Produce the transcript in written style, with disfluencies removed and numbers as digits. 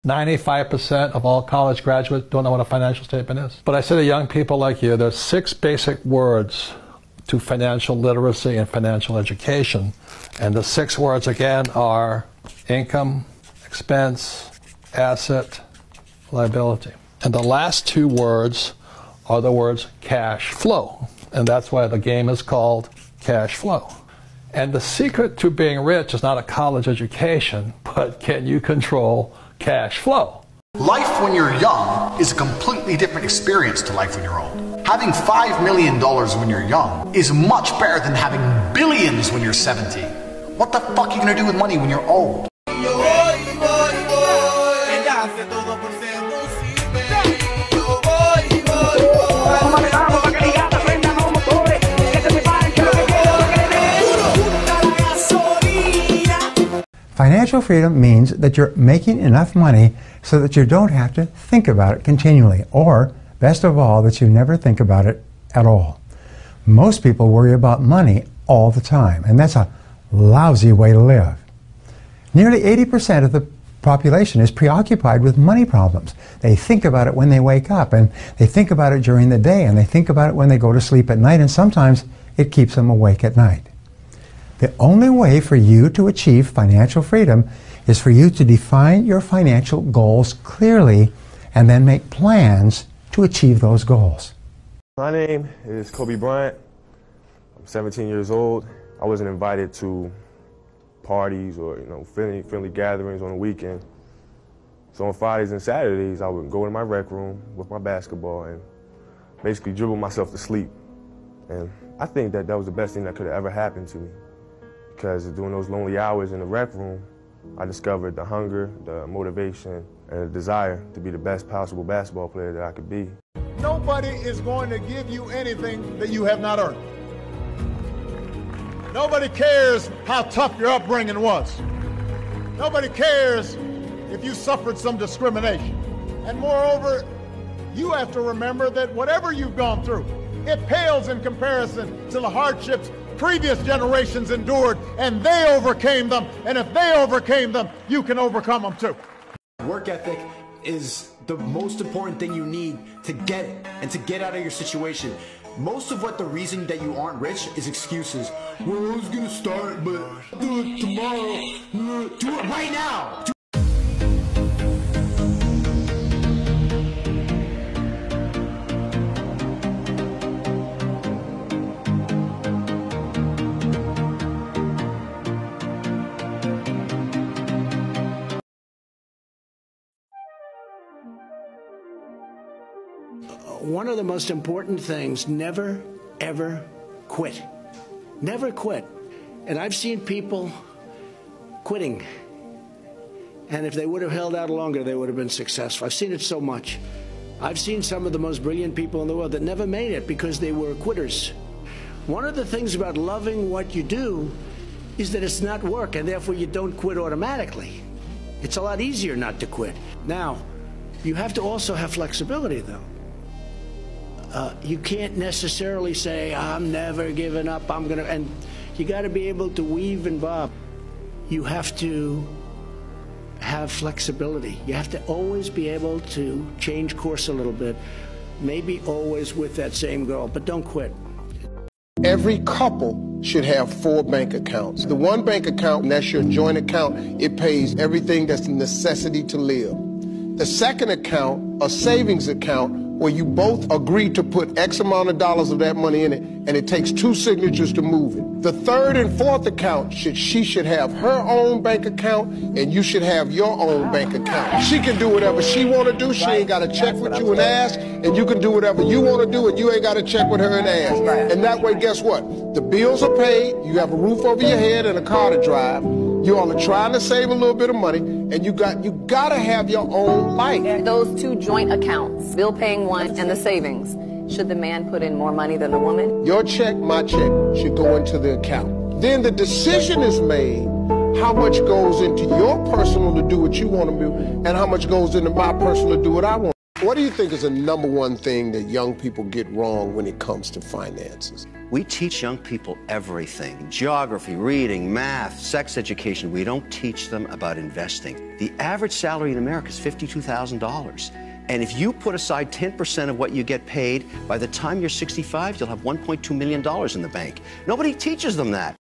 95% of all college graduates don't know what a financial statement is. But I say to young people like you, there's 6 basic words to financial literacy and financial education. And the 6 words again are income, expense, asset, liability. And the last 2 words are the words cash flow. And that's why the game is called cash flow. And the secret to being rich is not a college education, but can you control cash flow? Life when you're young is a completely different experience to life when you're old. Having $5 million when you're young is much better than having billions when you're 70. What the fuck are you gonna do with money when you're old? Financial freedom means that you're making enough money so that you don't have to think about it continually, or, best of all, that you never think about it at all. Most people worry about money all the time, and that's a lousy way to live. Nearly 80% of the population is preoccupied with money problems. They think about it when they wake up, and they think about it during the day, and they think about it when they go to sleep at night, and sometimes it keeps them awake at night. The only way for you to achieve financial freedom is for you to define your financial goals clearly and then make plans to achieve those goals. My name is Kobe Bryant. I'm 17 years old. I wasn't invited to parties or friendly gatherings on the weekend. So on Fridays and Saturdays, I would go in my rec room with my basketball and basically dribble myself to sleep. And I think that was the best thing that could have ever happened to me. Because during those lonely hours in the rec room, I discovered the hunger, the motivation, and the desire to be the best possible basketball player that I could be. Nobody is going to give you anything that you have not earned. Nobody cares how tough your upbringing was. Nobody cares if you suffered some discrimination. And moreover, you have to remember that whatever you've gone through, it pales in comparison to the hardships previous generations endured, and they overcame them. And if they overcame them, you can overcome them too. Work ethic is the most important thing you need to get it and to get out of your situation. Most of the reason that you aren't rich is excuses. Well, I was gonna start, but I'll do it tomorrow. Do it right now. One of the most important things, never, ever quit. Never quit. And I've seen people quitting. And if they would have held out longer, they would have been successful. I've seen it so much. I've seen some of the most brilliant people in the world that never made it because they were quitters. One of the things about loving what you do is that it's not work, and therefore you don't quit automatically. It's a lot easier not to quit. Now, you have to also have flexibility, though. You can't necessarily say, I'm never giving up, and you got to be able to weave and bob. You have to have flexibility. You have to always be able to change course a little bit, maybe always with that same goal, but don't quit. Every couple should have 4 bank accounts. The one bank account, that's your joint account, it pays everything that's a necessity to live. The second account, a savings account, where you both agree to put X amount of dollars of that money in it, and it takes 2 signatures to move it. The third and fourth account, she should have her own bank account, and you should have your own bank account. She can do whatever she want to do. She ain't got to check with you and ask, and you can do whatever you want to do, and you ain't got to check with her and ask. And that way, guess what? The bills are paid, you have a roof over your head and a car to drive. You all are trying to save a little bit of money, and you got to have your own life. Those 2 joint accounts, bill paying one and the savings, should the man put in more money than the woman? Your check, my check, should go into the account. Then the decision is made how much goes into your personal to do what you want to do, and how much goes into my personal to do what I want. What do you think is the number one thing that young people get wrong when it comes to finances? We teach young people everything. Geography, reading, math, sex education. We don't teach them about investing. The average salary in America is $52,000. And if you put aside 10% of what you get paid, by the time you're 65, you'll have $1.2 million in the bank. Nobody teaches them that.